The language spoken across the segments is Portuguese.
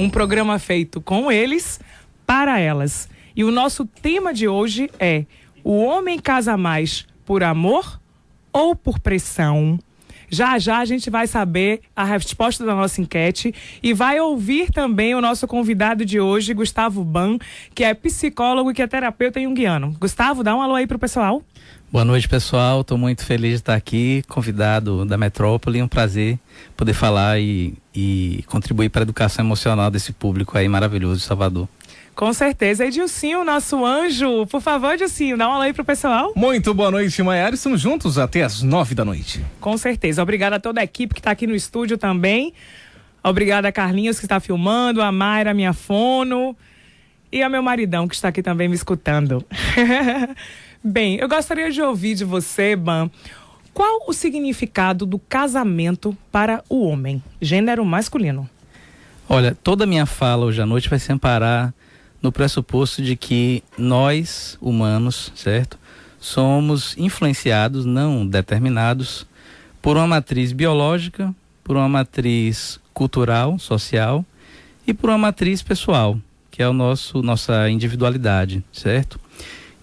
Um programa feito com eles, para elas. E o nosso tema de hoje é: o homem casa mais por amor ou por pressão? Já já a gente vai saber a resposta da nossa enquete e vai ouvir também o nosso convidado de hoje, Gustavo Ban, que é psicólogo e que é terapeuta junguiano. Gustavo, dá um alô aí pro pessoal. Boa noite, pessoal. Estou muito feliz de estar aqui, convidado da Metrópole. Um prazer poder falar e contribuir para a educação emocional desse público aí maravilhoso de Salvador. Com certeza. E Dilcinho, nosso anjo, por favor, Dilcinho, dá um alô aí pro pessoal. Muito boa noite, Maiara. Estamos juntos até as 9 da noite. Com certeza. Obrigada a toda a equipe que está aqui no estúdio também. Obrigada a Carlinhos, que está filmando, a Mayra, minha fono, e a meu maridão, que está aqui também me escutando. Bem, eu gostaria de ouvir de você, Ban, qual o significado do casamento para o homem, gênero masculino? Olha, toda a minha fala hoje à noite vai se amparar no pressuposto de que nós, humanos, certo? Somos influenciados, não determinados, por uma matriz biológica, por uma matriz cultural, social e por uma matriz pessoal, que é nossa individualidade, certo?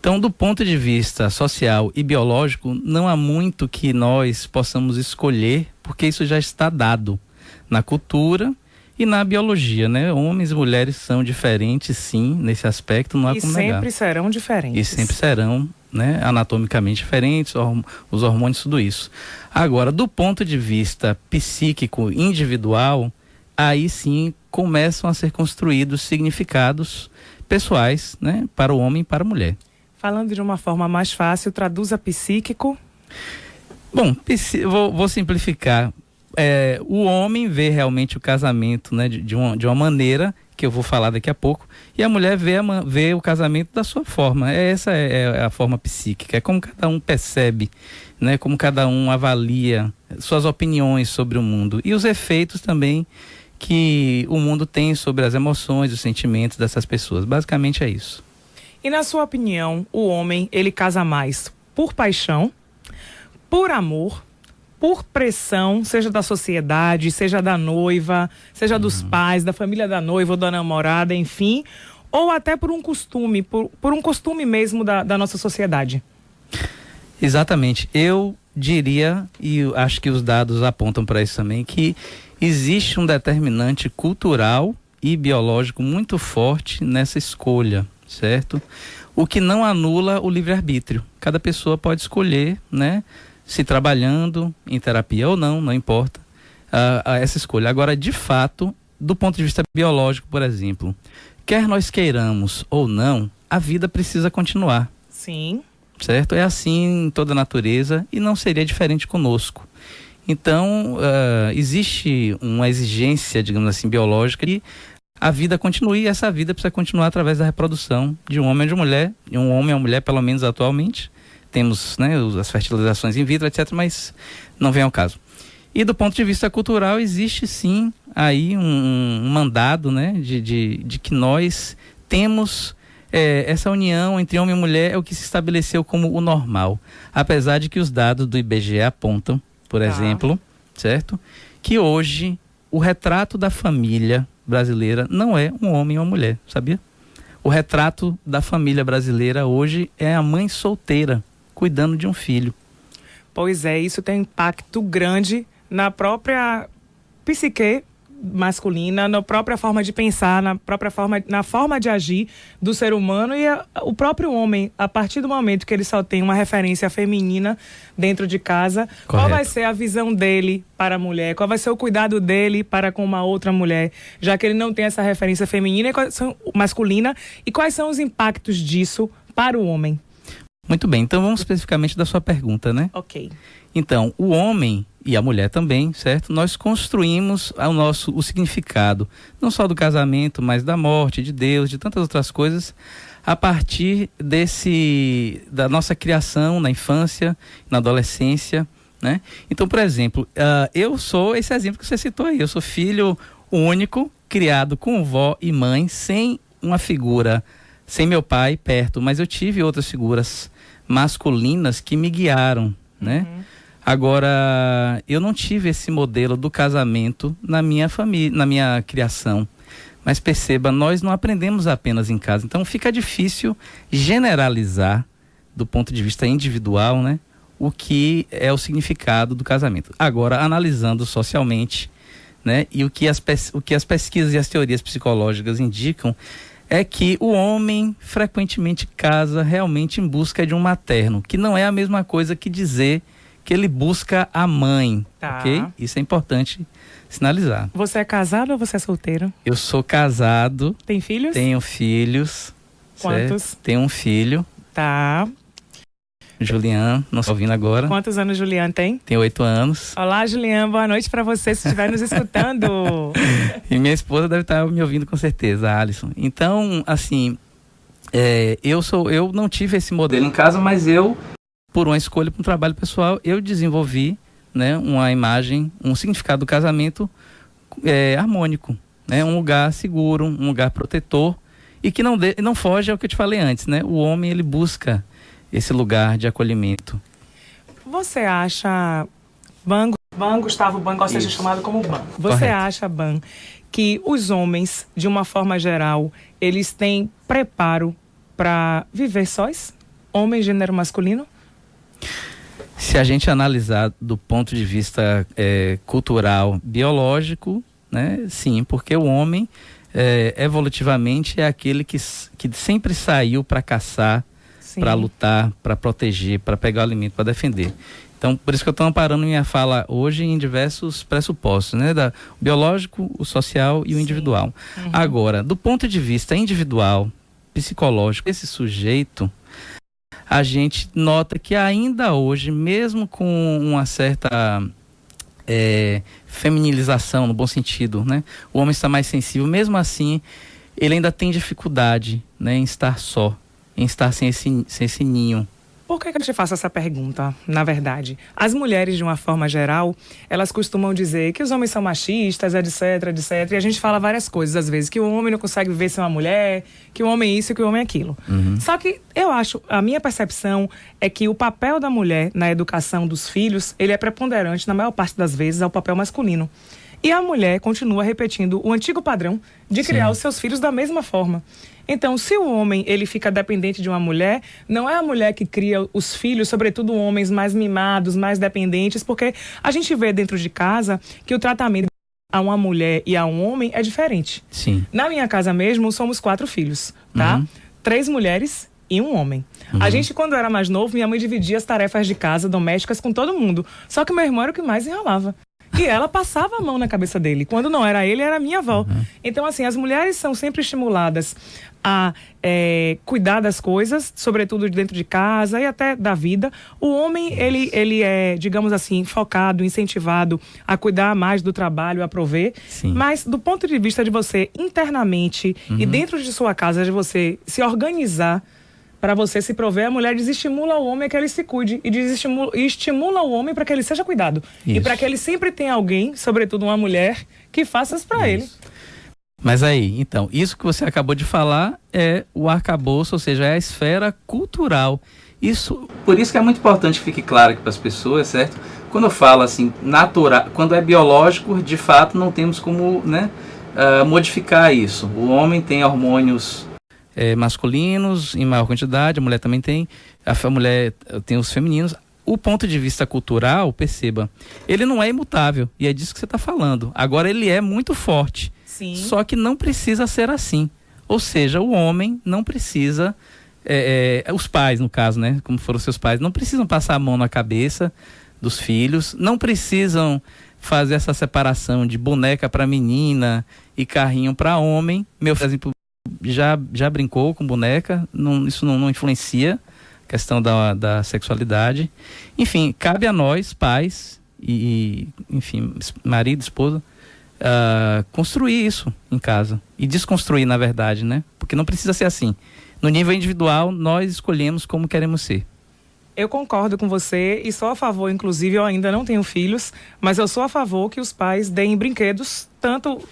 Então, do ponto de vista social e biológico, não há muito que nós possamos escolher, porque isso já está dado na cultura e na biologia, né? Homens e mulheres são diferentes, sim, nesse aspecto, não há como negar. E sempre serão diferentes. E sempre serão, né? Anatomicamente diferentes, os hormônios, tudo isso. Agora, do ponto de vista psíquico, individual, aí sim começam a ser construídos significados pessoais, né? Para o homem e para a mulher. Falando de uma forma mais fácil, traduza psíquico. Bom, vou simplificar. O homem vê realmente o casamento, né, de uma maneira que eu vou falar daqui a pouco, e a mulher vê o casamento da sua forma. Essa é a forma psíquica, é como cada um percebe, né, como cada um avalia suas opiniões sobre o mundo e os efeitos também que o mundo tem sobre as emoções, os sentimentos dessas pessoas. Basicamente é isso. E na sua opinião, o homem, ele casa mais por paixão, por amor, por pressão, seja da sociedade, seja da noiva, seja dos pais, da família da noiva ou da namorada, enfim, ou até por um costume, por um costume mesmo da nossa sociedade? Exatamente. Eu diria, e acho que os dados apontam para isso também, que existe um determinante cultural e biológico muito forte nessa escolha, certo? O que não anula o livre-arbítrio. Cada pessoa pode escolher, né? Se trabalhando em terapia ou não importa essa escolha. Agora, de fato, do ponto de vista biológico, por exemplo, quer nós queiramos ou não, a vida precisa continuar. Sim. Certo? É assim em toda a natureza e não seria diferente conosco. Então, existe uma exigência, digamos assim, biológica que a vida continue, e essa vida precisa continuar através da reprodução de um homem e de uma mulher, de um homem e uma mulher, pelo menos atualmente. Temos, né, as fertilizações in vitro, etc., mas não vem ao caso. E do ponto de vista cultural, existe sim aí um mandado, né, de que nós temos essa união entre homem e mulher, é o que se estabeleceu como o normal. Apesar de que os dados do IBGE apontam, por exemplo, certo, que hoje o retrato da família brasileira não é um homem e uma mulher, sabia? O retrato da família brasileira hoje é a mãe solteira cuidando de um filho. Pois é, isso tem um impacto grande na própria psique masculina, na própria forma de pensar, na forma de agir do ser humano, e o próprio homem, a partir do momento que ele só tem uma referência feminina dentro de casa. Correto. Qual vai ser a visão dele para a mulher? Qual vai ser o cuidado dele para com uma outra mulher? Já que ele não tem essa referência feminina e masculina, e quais são os impactos disso para o homem? Muito bem, então vamos especificamente da sua pergunta, né? Ok. Então, o homem e a mulher também, certo? Nós construímos o significado, não só do casamento, mas da morte, de Deus, de tantas outras coisas, a partir da nossa criação na infância, na adolescência, né? Então, por exemplo, eu sou esse exemplo que você citou aí, eu sou filho único, criado com vó e mãe, sem uma figura, sem meu pai perto, mas eu tive outras figuras masculinas que me guiaram, né? Agora, eu não tive esse modelo do casamento na minha família, na minha criação, Mas perceba, nós não aprendemos apenas em casa. Então fica difícil generalizar do ponto de vista individual, né, o que é o significado do casamento. Agora, analisando socialmente, né, e o que as pesquisas e as teorias psicológicas indicam é que o homem frequentemente casa realmente em busca de um materno, que não é a mesma coisa que dizer que ele busca a mãe, Tá. ok? Isso é importante sinalizar. Você é casado ou você é solteiro? Eu sou casado, Tem filhos? tenho filhos. Quantos? Certo? Tenho um filho, Tá. Julian, não está ouvindo agora. Quantos anos Juliano tem? Tem 8 anos. Olá, Juliano. Boa noite pra você, se estiver nos escutando. E minha esposa deve estar me ouvindo com certeza, a Alisson. Então, assim, eu não tive esse modelo em casa, mas eu, por uma escolha, para um trabalho pessoal, eu desenvolvi, né, uma imagem, um significado do casamento harmônico, né, um lugar seguro, um lugar protetor e que não foge ao que eu te falei antes, né? O homem, ele busca esse lugar de acolhimento. Você acha, Gustavo Ban gosta de ser Isso. chamado como Ban. Você Correto. acha, Ban, que os homens, de uma forma geral, eles têm preparo para viver sós? Homem, gênero masculino? Se a gente analisar do ponto de vista cultural, biológico, né, sim, porque o homem evolutivamente é aquele que sempre saiu para caçar, Sim. para lutar, para proteger, para pegar o alimento, para defender. Então, por isso que eu estou amparando minha fala hoje em diversos pressupostos, né, o biológico, o social e o Sim. individual. Uhum. Agora, do ponto de vista individual, psicológico, esse sujeito, a gente nota que ainda hoje, mesmo com uma certa feminilização, no bom sentido, né? O homem está mais sensível, mesmo assim, ele ainda tem dificuldade, né, em estar só, em estar sem esse ninho. Por que eu te faço essa pergunta, na verdade? As mulheres, de uma forma geral, elas costumam dizer que os homens são machistas, etc, etc. E a gente fala várias coisas, às vezes, que o homem não consegue viver sem uma mulher, que o homem é isso, que o homem é aquilo. Uhum. Só que eu acho, a minha percepção é que o papel da mulher na educação dos filhos, ele é preponderante, na maior parte das vezes, ao papel masculino. E a mulher continua repetindo o antigo padrão de criar Sim. os seus filhos da mesma forma. Então, se o homem ele fica dependente de uma mulher, não é a mulher que cria os filhos, sobretudo homens mais mimados, mais dependentes, porque a gente vê dentro de casa que o tratamento a uma mulher e a um homem é diferente. Sim. Na minha casa mesmo, somos 4 filhos, tá? Uhum. 3 mulheres e um homem. A gente, quando era mais novo, minha mãe dividia as tarefas de casa domésticas com todo mundo. Só que meu irmão era o que mais enrolava. E ela passava a mão na cabeça dele. Quando não era ele, era a minha avó. Então, assim, as mulheres são sempre estimuladas a cuidar das coisas, sobretudo dentro de casa e até da vida. O homem, ele é, digamos assim, focado, incentivado a cuidar mais do trabalho, a prover. Sim. Mas, do ponto de vista de você, internamente e dentro de sua casa, de você se organizar para você se prover, a mulher desestimula o homem a que ele se cuide e estimula o homem para que ele seja cuidado. E Isso. para que ele sempre tenha alguém, sobretudo uma mulher, que faça isso para ele. Mas aí, então, isso que você acabou de falar é o arcabouço, ou seja, é a esfera cultural. Por isso que é muito importante que fique claro aqui para as pessoas, certo? Quando eu falo assim, natural, quando é biológico, de fato, não temos como, né, modificar isso. O homem tem hormônios masculinos em maior quantidade, a mulher também tem, a mulher tem os femininos. O ponto de vista cultural, perceba, ele não é imutável, e é disso que você está falando. Agora, ele é muito forte, Sim. só que não precisa ser assim. Ou seja, o homem não precisa, os pais, no caso, né, como foram seus pais, não precisam passar a mão na cabeça dos filhos, não precisam fazer essa separação de boneca para menina e carrinho para homem. Meu filho, por exemplo, já brincou com boneca, isso não influencia a questão da sexualidade. Enfim, cabe a nós, pais e enfim, marido, esposa, construir isso em casa e desconstruir, na verdade, né? Porque não precisa ser assim. No nível individual, nós escolhemos como queremos ser. Eu concordo com você e sou a favor, inclusive eu ainda não tenho filhos, mas eu sou a favor que os pais deem brinquedos, tanto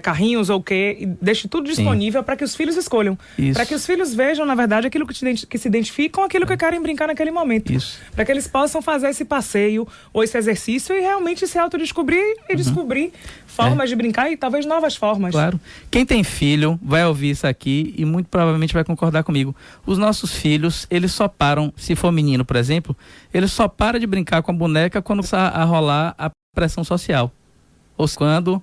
carrinhos ou o quê, e deixe tudo disponível para que os filhos escolham. Para que os filhos vejam, na verdade, aquilo que se identificam, aquilo que querem brincar naquele momento. Para que eles possam fazer esse passeio ou esse exercício e realmente se autodescobrir e descobrir formas de brincar e talvez novas formas. Claro. Quem tem filho vai ouvir isso aqui e muito provavelmente vai concordar comigo. Os nossos filhos, eles só param, se for menino, por exemplo, ele só para de brincar com a boneca quando começa a rolar a pressão social. Ou quando,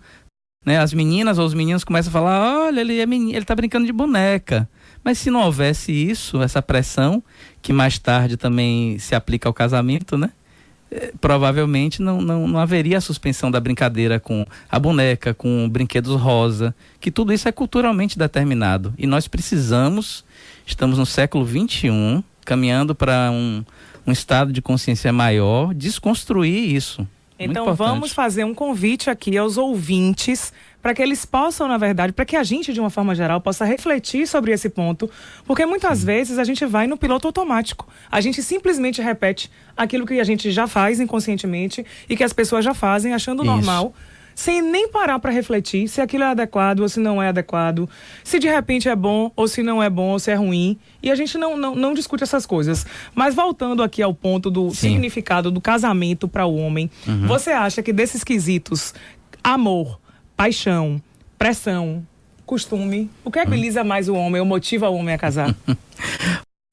né, as meninas ou os meninos começam a falar, olha, ele é menino, ele tá brincando de boneca. Mas se não houvesse isso, essa pressão, que mais tarde também se aplica ao casamento, né? Provavelmente não haveria a suspensão da brincadeira com a boneca, com brinquedos rosa, que tudo isso é culturalmente determinado. E nós estamos no século XXI, caminhando para um estado de consciência maior, desconstruir isso. Então vamos fazer um convite aqui aos ouvintes para que eles possam, na verdade, para que a gente, de uma forma geral, possa refletir sobre esse ponto, porque muitas vezes a gente vai no piloto automático. A gente simplesmente repete aquilo que a gente já faz inconscientemente e que as pessoas já fazem achando normal, sem nem parar para refletir se aquilo é adequado ou se não é adequado, se de repente é bom ou se não é bom ou se é ruim. E a gente não discute essas coisas. Mas voltando aqui ao ponto do significado do casamento para o homem, você acha que desses quesitos, amor, paixão, pressão, costume, o que habilita mais o homem ou motiva o homem a casar?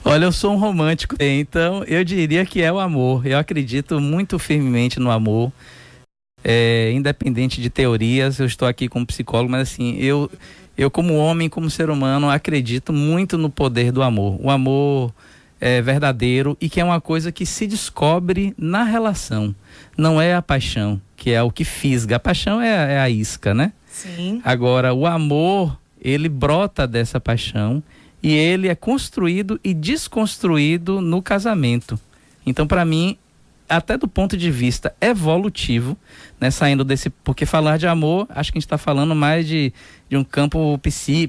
Olha, eu sou um romântico, então eu diria que é o amor. Eu acredito muito firmemente no amor. Independente de teorias, eu estou aqui como psicólogo, mas assim, eu como homem, como ser humano, acredito muito no poder do amor. O amor é verdadeiro e que é uma coisa que se descobre na relação. Não é a paixão, que é o que fisga. A paixão é a isca, né? Sim. Agora, o amor, ele brota dessa paixão e ele é construído e desconstruído no casamento. Então, para mim, até do ponto de vista evolutivo, né, saindo desse, porque falar de amor, acho que a gente está falando mais de um campo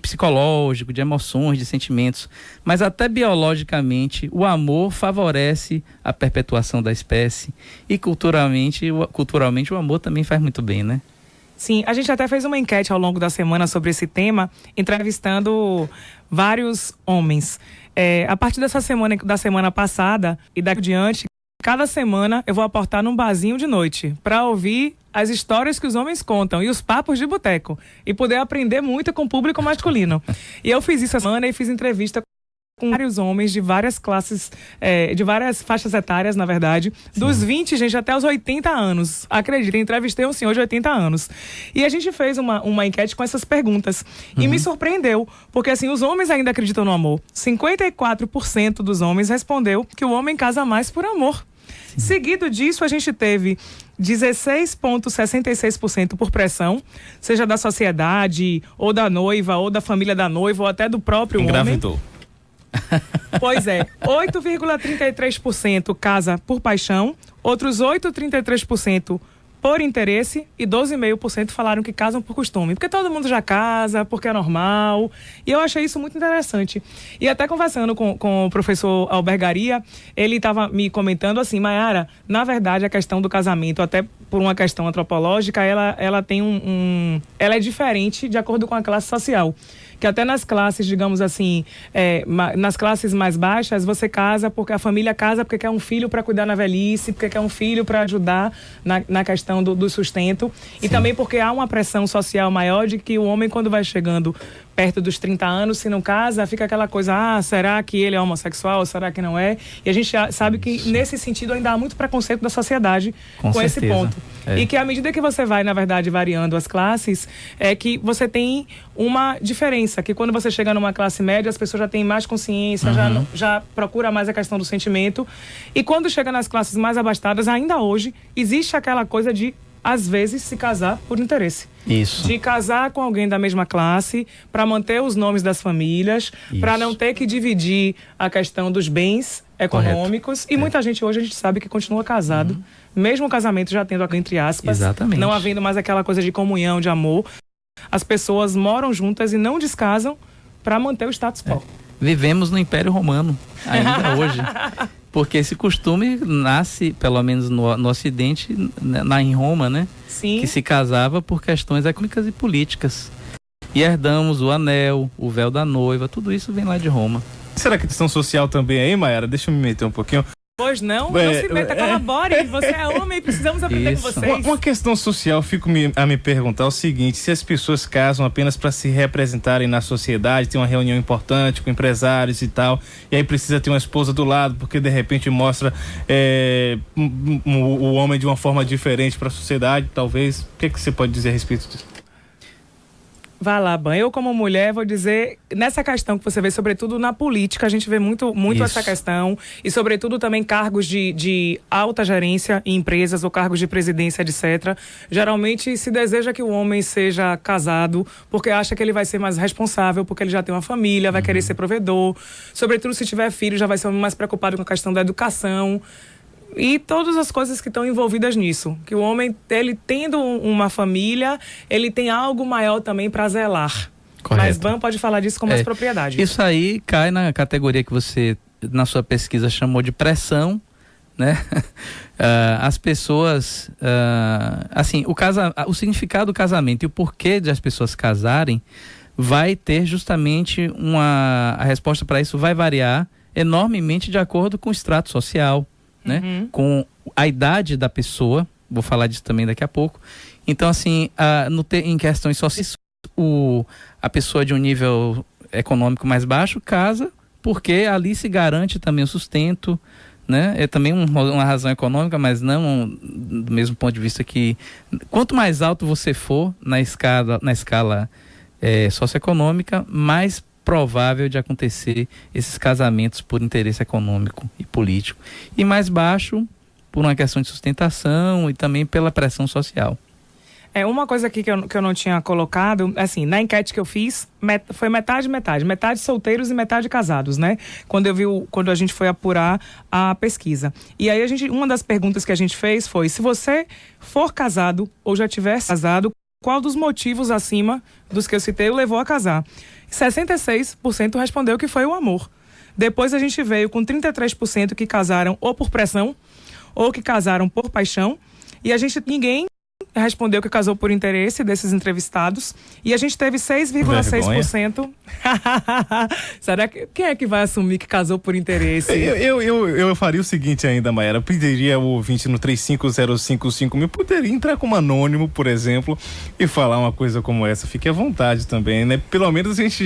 psicológico, de emoções, de sentimentos, mas até biologicamente o amor favorece a perpetuação da espécie e culturalmente o amor também faz muito bem, né? Sim, a gente até fez uma enquete ao longo da semana sobre esse tema, entrevistando vários homens. A partir da semana passada e daqui adiante, cada semana eu vou aportar num barzinho de noite para ouvir as histórias que os homens contam e os papos de boteco e poder aprender muito com o público masculino. E eu fiz isso essa semana e fiz entrevista com vários homens de várias classes, de várias faixas etárias, na verdade, dos 20, gente, até os 80 anos. Acredita, entrevistei um senhor de 80 anos. E a gente fez uma enquete com essas perguntas. E me surpreendeu, porque assim, os homens ainda acreditam no amor. 54% dos homens respondeu que o homem casa mais por amor. Seguido disso, a gente teve 16,66% por pressão, seja da sociedade, ou da noiva, ou da família da noiva, ou até do próprio Engravidou. homem. Pois é, 8,33% casa por paixão, outros 8,33% por interesse e 12,5% falaram que casam por costume. Porque todo mundo já casa, porque é normal. E eu achei isso muito interessante. E até conversando com o professor Albergaria, ele estava me comentando assim, Mayara, na verdade a questão do casamento, até por uma questão antropológica, ela tem ela é diferente de acordo com a classe social. Que até nas classes, digamos assim, nas classes mais baixas, você casa porque a família casa porque quer um filho para cuidar na velhice, porque quer um filho para ajudar na questão do sustento. E também porque há uma pressão social maior de que o homem, quando vai chegando perto dos 30 anos, se não casa, fica aquela coisa, será que ele é homossexual, será que não é? E a gente sabe que nesse sentido ainda há muito preconceito da sociedade com esse ponto. E que à medida que você vai, na verdade, variando as classes, é que você tem uma diferença, que quando você chega numa classe média, as pessoas já têm mais consciência, já procura mais a questão do sentimento. E quando chega nas classes mais abastadas, ainda hoje, existe aquela coisa de, às vezes, se casar por interesse. Isso. De casar com alguém da mesma classe, para manter os nomes das famílias, para não ter que dividir a questão dos bens econômicos. Correto. E muita gente hoje, a gente sabe que continua casado, mesmo o casamento já tendo, entre aspas, exatamente, não havendo mais aquela coisa de comunhão, de amor. As pessoas moram juntas e não descasam para manter o status quo. Vivemos no Império Romano, ainda hoje. Porque esse costume nasce, pelo menos no Ocidente, em Roma, né? Sim. Que se casava por questões econômicas e políticas. E herdamos o anel, o véu da noiva, tudo isso vem lá de Roma. Será que questão social também aí, Mayara? Deixa eu me meter um pouquinho. Pois não se meta, colabore. Você é homem e precisamos aprender Isso. com vocês. Uma questão social, fico a me perguntar o seguinte: se as pessoas casam apenas para se representarem na sociedade, tem uma reunião importante com empresários e tal, e aí precisa ter uma esposa do lado, porque de repente mostra o homem de uma forma diferente para a sociedade, talvez. O que você pode dizer a respeito disso? Vai lá, Ban. Eu, como mulher, vou dizer, nessa questão que você vê, sobretudo na política, a gente vê muito essa questão, e sobretudo também cargos de alta gerência em empresas ou cargos de presidência, etc. Geralmente se deseja que o homem seja casado, porque acha que ele vai ser mais responsável, porque ele já tem uma família, vai querer ser provedor. Sobretudo se tiver filho, já vai ser mais preocupado com a questão da educação. E todas as coisas que estão envolvidas nisso. Que o homem, ele tendo uma família, ele tem algo maior também para zelar. Correto. Mas Ban pode falar disso com mais propriedade. Isso aí cai na categoria que você, na sua pesquisa, chamou de pressão, né? As pessoas, assim, o significado do casamento e o porquê de as pessoas casarem vai ter justamente a resposta para isso vai variar enormemente de acordo com o extrato social, né? Com a idade da pessoa, vou falar disso também daqui a pouco. Então, assim, em questões sociais, a pessoa de um nível econômico mais baixo casa, porque ali se garante também o sustento, né? É também uma razão econômica, mas não do mesmo ponto de vista que quanto mais alto você for na escala socioeconômica, mais provável de acontecer esses casamentos por interesse econômico e político. E mais baixo por uma questão de sustentação e também pela pressão social. Uma coisa aqui que eu não tinha colocado, assim, na enquete que eu fiz, foi metade solteiros e metade casados, né? Quando a gente foi apurar a pesquisa. E aí uma das perguntas que a gente fez foi: se você for casado ou já tiver casado, qual dos motivos acima dos que eu citei o levou a casar? 66% respondeu que foi o amor. Depois a gente veio com 33% que casaram ou por pressão ou que casaram por paixão. E ninguém respondeu que casou por interesse desses entrevistados. E a gente teve 6,6%. Será que quem é que vai assumir que casou por interesse? Eu faria o seguinte ainda, Mayara. Eu pediria o ouvinte no 35055000, poderia entrar como anônimo, por exemplo, e falar uma coisa como essa. Fique à vontade também, né? Pelo menos a gente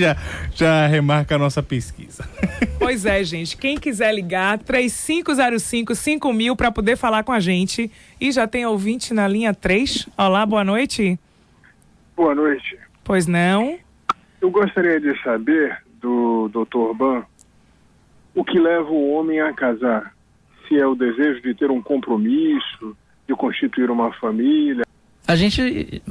já remarca a nossa pesquisa. Pois é, gente. Quem quiser ligar, 35055000 para poder falar com a gente. E já tem ouvinte na linha 3. Olá, boa noite. Boa noite. Pois não? Eu gostaria de saber do Dr. Ban o que leva o homem a casar. Se é o desejo de ter um compromisso, de constituir uma família. A gente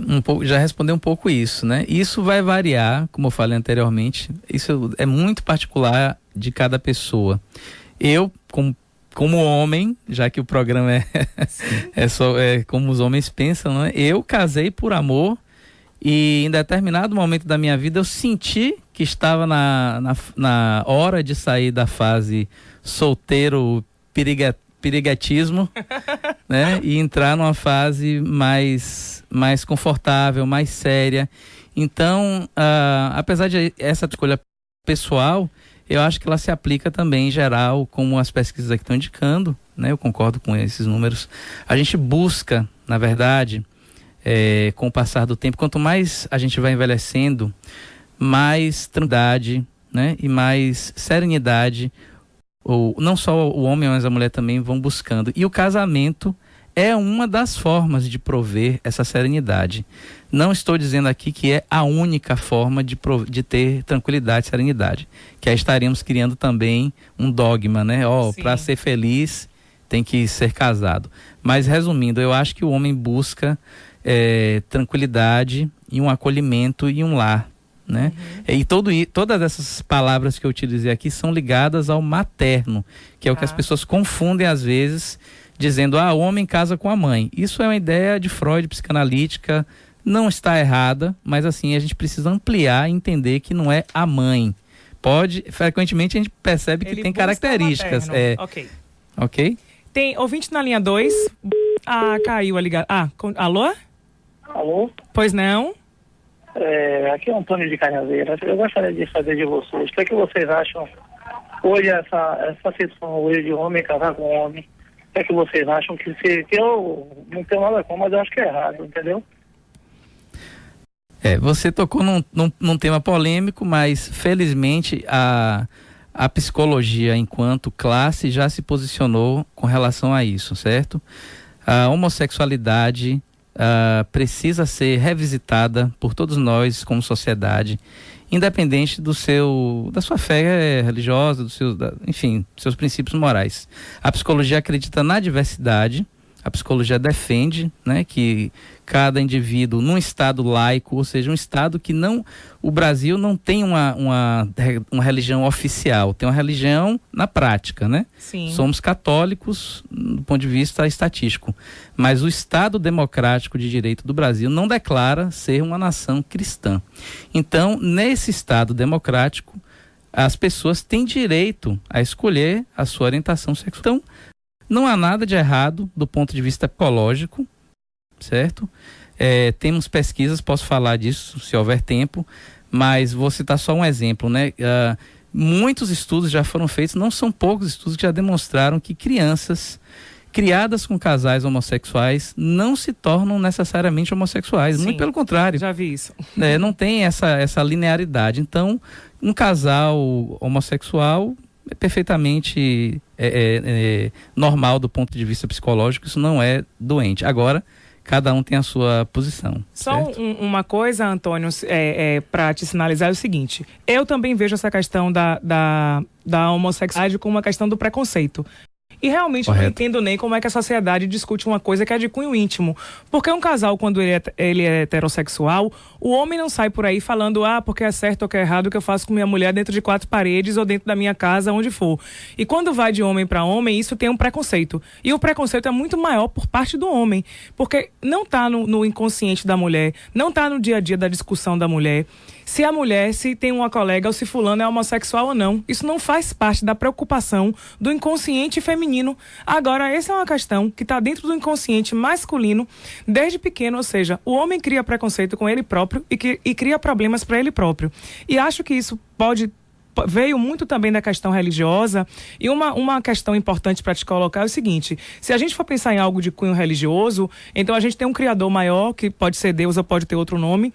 já respondeu um pouco isso, né? Isso vai variar, como eu falei anteriormente, isso é muito particular de cada pessoa. Eu, como homem, já que o programa é como os homens pensam, né? Eu casei por amor e em determinado momento da minha vida eu senti que estava na hora de sair da fase solteiro piriguetismo, né? E entrar numa fase mais confortável, mais séria. Então, apesar de essa escolha pessoal, eu acho que ela se aplica também em geral, como as pesquisas aqui estão indicando, né? Eu concordo com esses números. A gente busca, na verdade, com o passar do tempo, quanto mais a gente vai envelhecendo, mais tranquilidade, né? E mais serenidade, não só o homem, mas a mulher também vão buscando. E o casamento é uma das formas de prover essa serenidade. Não estou dizendo aqui que é a única forma de ter tranquilidade e serenidade. Que aí estaríamos criando também um dogma, né? Para ser feliz tem que ser casado. Mas resumindo, eu acho que o homem busca tranquilidade e um acolhimento e um lar, né? E todas essas palavras que eu utilizei aqui são ligadas ao materno, que é o que as pessoas confundem às vezes, dizendo, o homem casa com a mãe. Isso é uma ideia de Freud, psicanalítica, não está errada, mas assim, a gente precisa ampliar e entender que não é a mãe. Frequentemente a gente percebe que tem características. Ok. ok? Tem ouvinte na linha 2. Caiu a ligação. Alô? Alô? Pois não? Aqui é o Antônio de Canhaveira. Eu gostaria de saber de vocês. O que é que vocês acham hoje, essa situação hoje de homem casar com homem? O que é que vocês acham que eu não tenho nada com, mas eu acho que é errado, entendeu? Você tocou num tema polêmico, mas felizmente a psicologia enquanto classe já se posicionou com relação a isso, certo? A homossexualidade precisa ser revisitada por todos nós como sociedade, independente da sua fé religiosa, enfim, dos seus princípios morais. A psicologia acredita na diversidade. A psicologia defende, né, que cada indivíduo num estado laico, ou seja, um estado que o Brasil não tem uma religião oficial, tem uma religião na prática, né? Sim. Somos católicos do ponto de vista estatístico, mas o Estado Democrático de Direito do Brasil não declara ser uma nação cristã. Então, nesse Estado democrático, as pessoas têm direito a escolher a sua orientação sexual. Então, não há nada de errado do ponto de vista ecológico, certo? Temos pesquisas, posso falar disso se houver tempo, mas vou citar só um exemplo, né? Muitos estudos já foram feitos, não são poucos estudos que já demonstraram que crianças criadas com casais homossexuais não se tornam necessariamente homossexuais. Sim, muito pelo contrário. Já vi isso. Não tem essa linearidade. Então, um casal homossexual é perfeitamente normal do ponto de vista psicológico, isso não é doente. Agora, cada um tem a sua posição. Só uma coisa, Antônio, para te sinalizar é o seguinte: eu também vejo essa questão da homossexualidade como uma questão do preconceito. E realmente Correto. Não entendo nem como é que a sociedade discute uma coisa que é de cunho íntimo. Porque um casal, quando ele é heterossexual, o homem não sai por aí falando, porque é certo ou que é errado o que eu faço com minha mulher dentro de 4 paredes ou dentro da minha casa, onde for. E quando vai de homem para homem, isso tem um preconceito. E o preconceito é muito maior por parte do homem. Porque não está no inconsciente da mulher, não está no dia a dia da discussão da mulher. Se tem uma colega ou se fulano é homossexual ou não. Isso não faz parte da preocupação do inconsciente feminino. Agora, essa é uma questão que está dentro do inconsciente masculino desde pequeno, ou seja, o homem cria preconceito com ele próprio e cria problemas para ele próprio. E acho que isso veio muito também da questão religiosa. E uma questão importante para te colocar é o seguinte: se a gente for pensar em algo de cunho religioso, então a gente tem um criador maior, que pode ser Deus ou pode ter outro nome,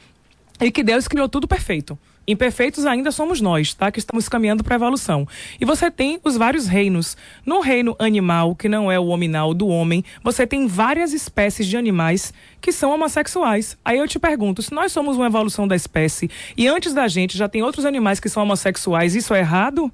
e que Deus criou tudo perfeito. Imperfeitos ainda somos nós, tá? Que estamos caminhando para a evolução. E você tem os vários reinos. No reino animal, que não é o hominal do homem, você tem várias espécies de animais que são homossexuais. Aí eu te pergunto, se nós somos uma evolução da espécie e antes da gente já tem outros animais que são homossexuais, isso é errado?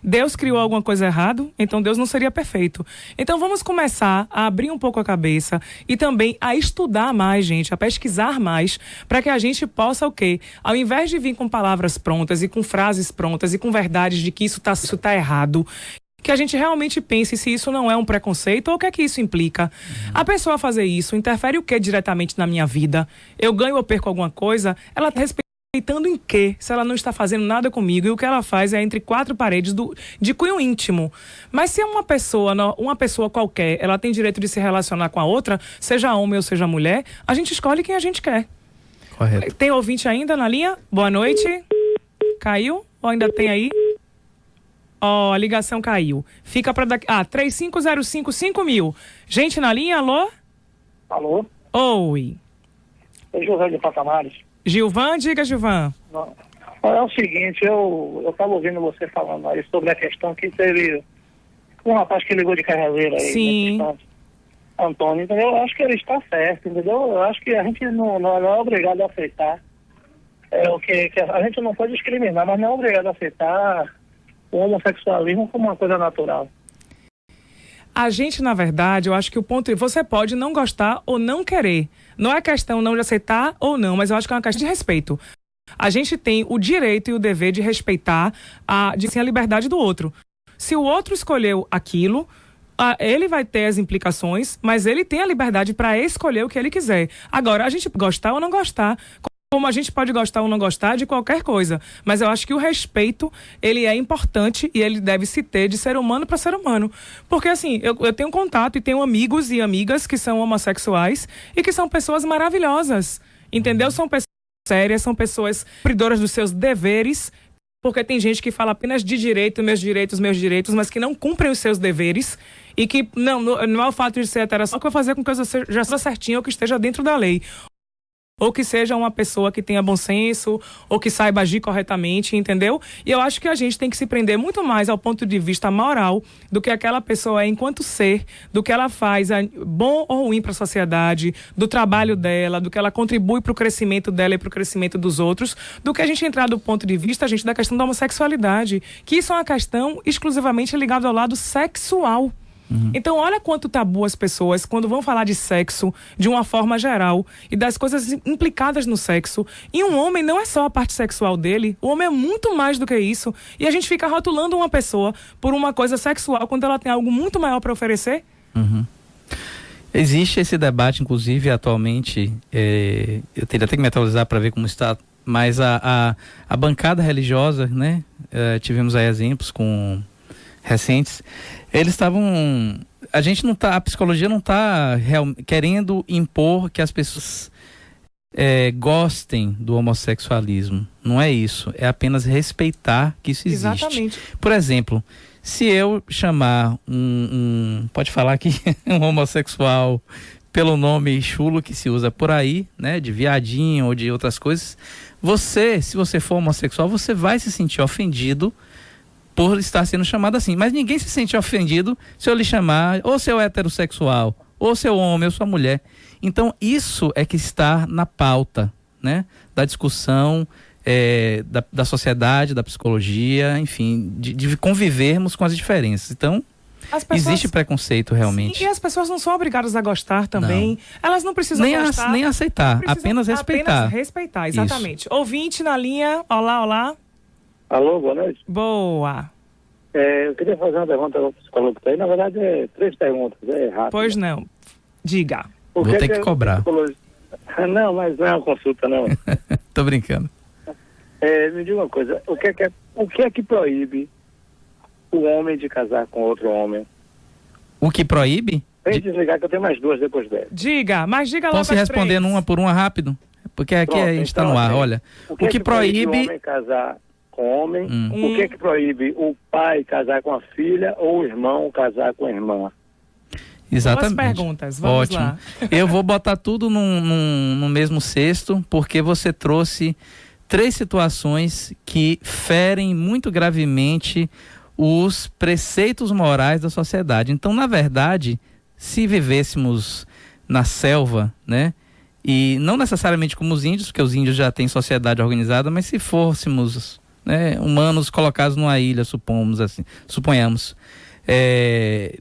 Deus criou alguma coisa errada, então Deus não seria perfeito. Então vamos começar a abrir um pouco a cabeça e também a estudar mais, gente, a pesquisar mais, para que a gente possa o quê? Ao invés de vir com palavras prontas e com frases prontas e com verdades de que isso tá errado, que a gente realmente pense se isso não é um preconceito ou o que é que isso implica. A pessoa fazer isso interfere o que diretamente na minha vida? Eu ganho ou perco alguma coisa? Ela está respeitando em quê? Se ela não está fazendo nada comigo e o que ela faz é entre 4 paredes de cunho íntimo. Mas se é uma pessoa qualquer, ela tem direito de se relacionar com a outra, seja homem ou seja mulher, a gente escolhe quem a gente quer. Correto. Tem ouvinte ainda na linha? Boa noite. Caiu? Ou ainda tem aí? A ligação caiu. Fica para daqui. 3505-5000. Gente na linha, alô? Alô? Oi. É José de Patamares. Gilvan, diga, Gilvan. Não. É o seguinte, eu estava ouvindo você falando aí sobre a questão que teve um rapaz que ligou de Carreira aí. Sim. Antônio, entendeu? Eu acho que ele está certo, entendeu? Eu acho que a gente não é obrigado a aceitar. Que a gente não pode discriminar, mas não é obrigado a aceitar o homossexualismo como uma coisa natural. A gente, na verdade, eu acho que o ponto é, você pode não gostar ou não querer. Não é questão não de aceitar ou não, mas eu acho que é uma questão de respeito. A gente tem o direito e o dever de respeitar a liberdade do outro. Se o outro escolheu aquilo, ele vai ter as implicações, mas ele tem a liberdade para escolher o que ele quiser. Agora, a gente gostar ou não gostar, como a gente pode gostar ou não gostar de qualquer coisa, mas eu acho que o respeito, ele é importante e ele deve se ter de ser humano para ser humano. Porque assim, eu tenho contato e tenho amigos e amigas que são homossexuais e que são pessoas maravilhosas, entendeu? São pessoas sérias, são pessoas cumpridoras dos seus deveres, porque tem gente que fala apenas de direito, meus direitos, mas que não cumprem os seus deveres e que não é o fato de ser heterossexual que vai fazer com que eu já seja certinho ou que esteja dentro da lei. Ou que seja uma pessoa que tenha bom senso, ou que saiba agir corretamente, entendeu? E eu acho que a gente tem que se prender muito mais ao ponto de vista moral do que aquela pessoa é enquanto ser, do que ela faz, bom ou ruim para a sociedade, do trabalho dela, do que ela contribui para o crescimento dela e para o crescimento dos outros, do que a gente entrar do ponto de vista, da questão da homossexualidade, que isso é uma questão exclusivamente ligada ao lado sexual. Então, olha quanto tabu as pessoas, quando vão falar de sexo de uma forma geral e das coisas implicadas no sexo. E um homem não é só a parte sexual dele, o homem é muito mais do que isso. E a gente fica rotulando uma pessoa por uma coisa sexual quando ela tem algo muito maior para oferecer. Existe esse debate, inclusive, atualmente, eu teria até que me atualizar para ver como está, mas a bancada religiosa, né? Tivemos aí exemplos recentes, eles estavam, a psicologia não está querendo impor que as pessoas gostem do homossexualismo, não é isso, é apenas respeitar que isso existe. Exatamente. Por exemplo, se eu chamar pode falar aqui, um homossexual pelo nome chulo que se usa por aí, né, de viadinho ou de outras coisas, se você for homossexual, você vai se sentir ofendido por estar sendo chamado assim, mas ninguém se sente ofendido se eu lhe chamar ou seu heterossexual, ou seu homem, ou sua mulher. Então isso é que está na pauta, né, da discussão da sociedade, da psicologia, enfim, de convivermos com as diferenças. Então existe preconceito realmente. Sim, e as pessoas não são obrigadas a gostar também. Não. Elas não precisam gostar. Nem aceitar, apenas respeitar. Apenas respeitar, exatamente. Isso. Ouvinte na linha, olá. Alô, boa noite. Boa. Eu queria fazer uma pergunta ao psicólogo aí. Na verdade, 3 perguntas, rápido. Pois não. Diga. Vou ter que cobrar. Não, mas não é uma consulta, não. Tô brincando. Me diga uma coisa. O que é que proíbe o homem de casar com outro homem? O que proíbe? Tem que desligar que eu tenho mais 2 depois dela. Diga, mas diga lá. Posso responder numa por uma rápido? Porque aqui pronto, a gente está no ar, olha. O que proíbe... o homem casar com homem? O que é que proíbe o pai casar com a filha ou o irmão casar com a irmã? Exatamente. Duas perguntas, vamos Ótimo. lá. Eu vou botar tudo no mesmo cesto, porque você trouxe 3 situações que ferem muito gravemente os preceitos morais da sociedade. Então, na verdade, se vivêssemos na selva, né? E não necessariamente como os índios, porque os índios já têm sociedade organizada, mas se fôssemos, né, humanos colocados numa ilha, suponhamos,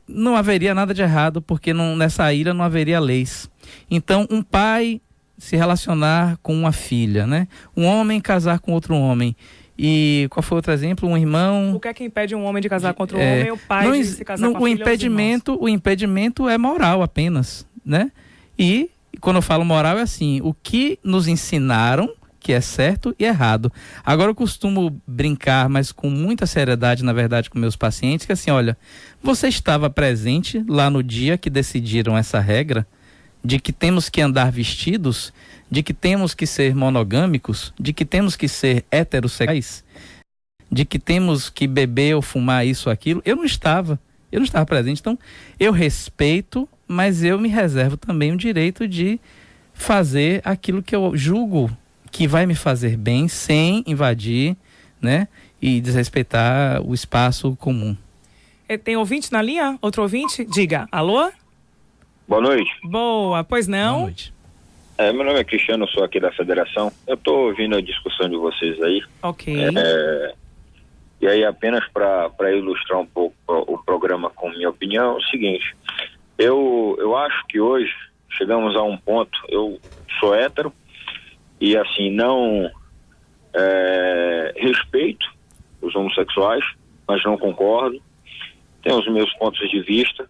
não haveria nada de errado, porque nessa ilha não haveria leis. Então, um pai se relacionar com uma filha, né? Um homem casar com outro homem. E qual foi outro exemplo? Um irmão... O que é que impede um homem de casar com outro homem? O pai de se casar com a filha? O impedimento é moral apenas, né? E quando eu falo moral é assim, o que nos ensinaram que é certo e errado. Agora eu costumo brincar, mas com muita seriedade, na verdade, com meus pacientes, que assim, olha, você estava presente lá no dia que decidiram essa regra de que temos que andar vestidos, de que temos que ser monogâmicos, de que temos que ser heterossexuais, de que temos que beber ou fumar isso ou aquilo? Eu não estava presente. Então, eu respeito, mas eu me reservo também o direito de fazer aquilo que eu julgo que vai me fazer bem, sem invadir, né, e desrespeitar o espaço comum. Tem ouvinte na linha? Outro ouvinte? Diga. Alô? Boa noite. Boa, pois não? Boa noite. Meu nome é Cristiano, sou aqui da Federação. Eu estou ouvindo a discussão de vocês aí. Ok. E aí, apenas para ilustrar um pouco o programa com minha opinião, é o seguinte. Eu acho que hoje chegamos a um ponto, eu sou hétero, e assim, não respeito os homossexuais, mas não concordo. Tenho os meus pontos de vista.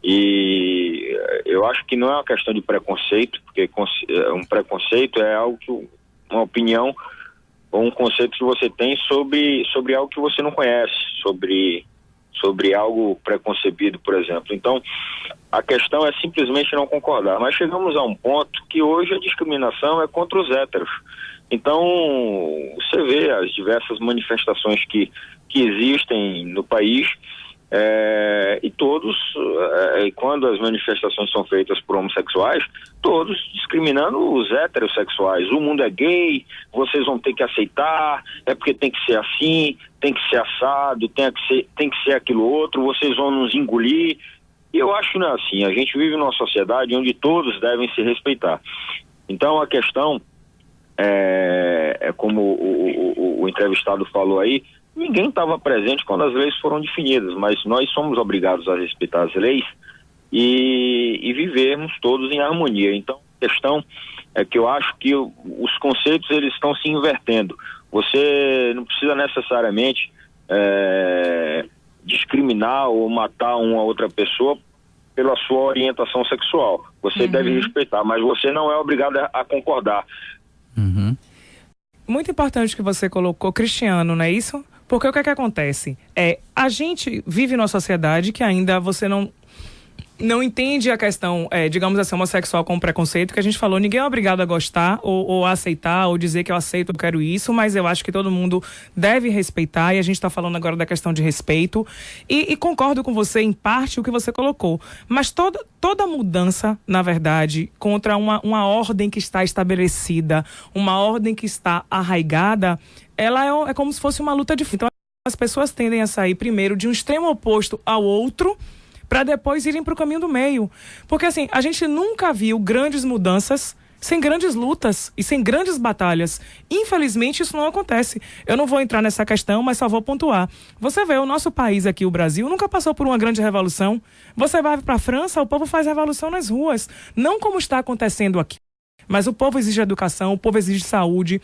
E eu acho que não é uma questão de preconceito, porque um preconceito é algo uma opinião ou um conceito que você tem sobre algo que você não conhece, sobre algo preconcebido, por exemplo. Então, a questão é simplesmente não concordar. Mas chegamos a um ponto que hoje a discriminação é contra os héteros. Então, você vê as diversas manifestações que existem no país, e todos, quando as manifestações são feitas por homossexuais, todos discriminando os heterossexuais. O mundo é gay, vocês vão ter que aceitar, é porque tem que ser assim, tem que ser assado, tem que ser aquilo outro, vocês vão nos engolir. E eu acho que não é assim. A gente vive numa sociedade onde todos devem se respeitar. Então a questão é como o entrevistado falou aí, ninguém estava presente quando as leis foram definidas, mas nós somos obrigados a respeitar as leis e vivermos todos em harmonia. Então, a questão é que eu acho que os conceitos eles estão se invertendo. Você não precisa necessariamente discriminar ou matar uma outra pessoa pela sua orientação sexual. Você deve respeitar, mas você não é obrigado a concordar. Uhum. Muito importante que você colocou, Cristiano, não é isso? Porque o que é que acontece? A gente vive numa sociedade que ainda você não entende a questão, digamos assim, homossexual como preconceito, que a gente falou, ninguém é obrigado a gostar ou a aceitar, ou dizer que eu aceito, eu quero isso, mas eu acho que todo mundo deve respeitar, e a gente está falando agora da questão de respeito, e concordo com você, em parte, o que você colocou, mas toda mudança, na verdade, contra uma ordem que está estabelecida, uma ordem que está arraigada, ela é como se fosse uma luta de... Então, as pessoas tendem a sair primeiro de um extremo oposto ao outro, para depois irem para o caminho do meio. Porque assim, a gente nunca viu grandes mudanças sem grandes lutas e sem grandes batalhas. Infelizmente, isso não acontece. Eu não vou entrar nessa questão, mas só vou pontuar. Você vê, o nosso país aqui, o Brasil, nunca passou por uma grande revolução. Você vai para a França, o povo faz revolução nas ruas. Não como está acontecendo aqui. Mas o povo exige educação, o povo exige saúde,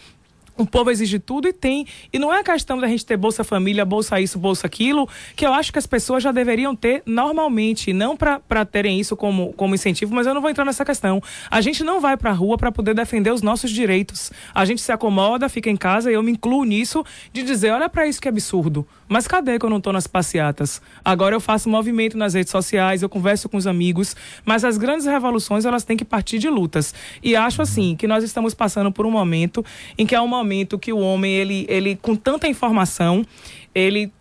o povo exige tudo e não é a questão da gente ter Bolsa Família, Bolsa isso, Bolsa aquilo, que eu acho que as pessoas já deveriam ter normalmente, não para terem isso como incentivo, mas eu não vou entrar nessa questão. A gente não vai para a rua para poder defender os nossos direitos. A gente se acomoda, fica em casa, e eu me incluo nisso, de dizer, olha para isso que absurdo. Mas cadê que eu não estou nas passeatas? Agora eu faço movimento nas redes sociais, eu converso com os amigos, mas as grandes revoluções, elas têm que partir de lutas. E acho assim, que nós estamos passando por um momento em que é um momento que o homem, ele com tanta informação, ele,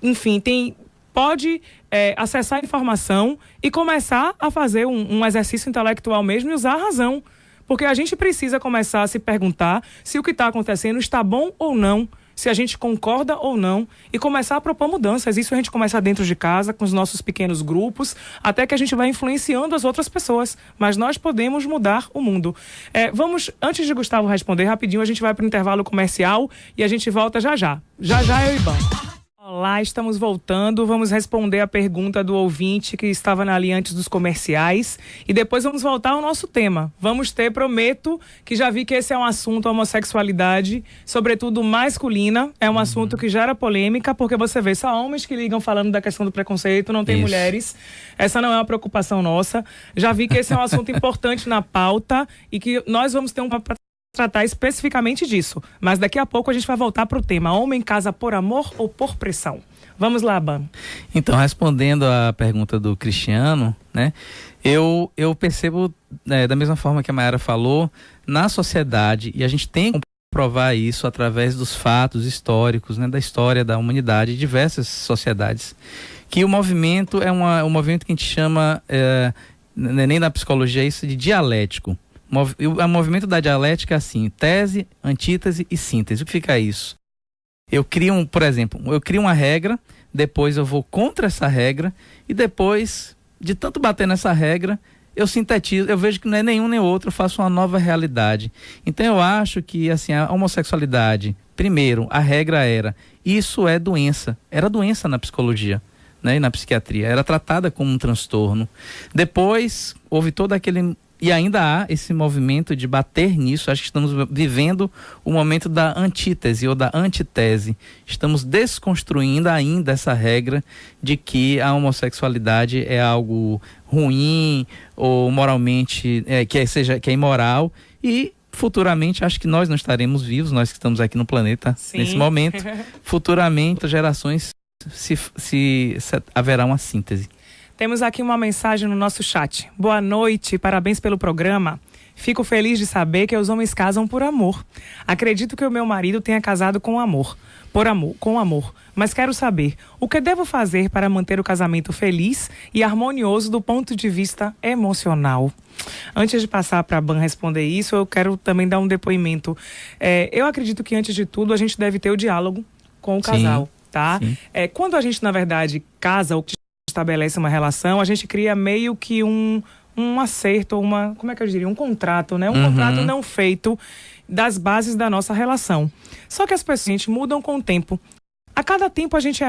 enfim, pode acessar a informação e começar a fazer um exercício intelectual mesmo e usar a razão. Porque a gente precisa começar a se perguntar se o que está acontecendo está bom ou não, se a gente concorda ou não, e começar a propor mudanças. Isso a gente começa dentro de casa, com os nossos pequenos grupos, até que a gente vai influenciando as outras pessoas. Mas nós podemos mudar o mundo. Vamos, antes de Gustavo responder rapidinho, a gente vai para o intervalo comercial e a gente volta já já. Já já, eu e Iban. Olá, estamos voltando. Vamos responder a pergunta do ouvinte que estava na linha antes dos comerciais e depois vamos voltar ao nosso tema. Vamos ter, prometo, que já vi que esse é um assunto, a homossexualidade, sobretudo masculina, é um assunto que gera polêmica, porque você vê só homens que ligam falando da questão do preconceito, não tem mulheres. Essa não é uma preocupação nossa. Já vi que esse é um assunto importante na pauta e que nós vamos ter tratar especificamente disso, mas daqui a pouco a gente vai voltar para o tema: homem casa por amor ou por pressão? Vamos lá, Ban. Então, respondendo à pergunta do Cristiano, né, eu percebo, da mesma forma que a Mayara falou, na sociedade, e a gente tem que comprovar isso através dos fatos históricos, né, da história da humanidade, diversas sociedades, que o movimento é um movimento que a gente chama, nem na psicologia, isso de dialético. O movimento da dialética é assim: tese, antítese e síntese. O que fica isso? Por exemplo, eu crio uma regra, depois eu vou contra essa regra e depois, de tanto bater nessa regra, eu sintetizo, eu vejo que não é nenhum nem outro, eu faço uma nova realidade. Então eu acho que assim, a homossexualidade, primeiro, a regra isso é doença. Era doença na psicologia, né, e na psiquiatria. Era tratada como um transtorno. Depois, houve todo aquele... E ainda há esse movimento de bater nisso. Acho que estamos vivendo o momento da antítese ou da antitese. Estamos desconstruindo ainda essa regra de que a homossexualidade é algo ruim ou moralmente, que é imoral. E futuramente, acho que nós não estaremos vivos, nós que estamos aqui no planeta Sim. nesse momento. Futuramente, as gerações haverá uma síntese. Temos aqui uma mensagem no nosso chat. Boa noite, parabéns pelo programa. Fico feliz de saber que os homens casam por amor. Acredito que o meu marido tenha casado com amor. Com amor. Mas quero saber, o que devo fazer para manter o casamento feliz e harmonioso do ponto de vista emocional? Antes de passar para a Ban responder isso, eu quero também dar um depoimento. Eu acredito que, antes de tudo, a gente deve ter o diálogo com o casal, tá? Quando a gente, na verdade, casa ou estabelece uma relação, a gente cria meio que um acerto, como é que eu diria? Um contrato, né? Um contrato não feito das bases da nossa relação. Só que as pessoas mudam com o tempo. A cada tempo a gente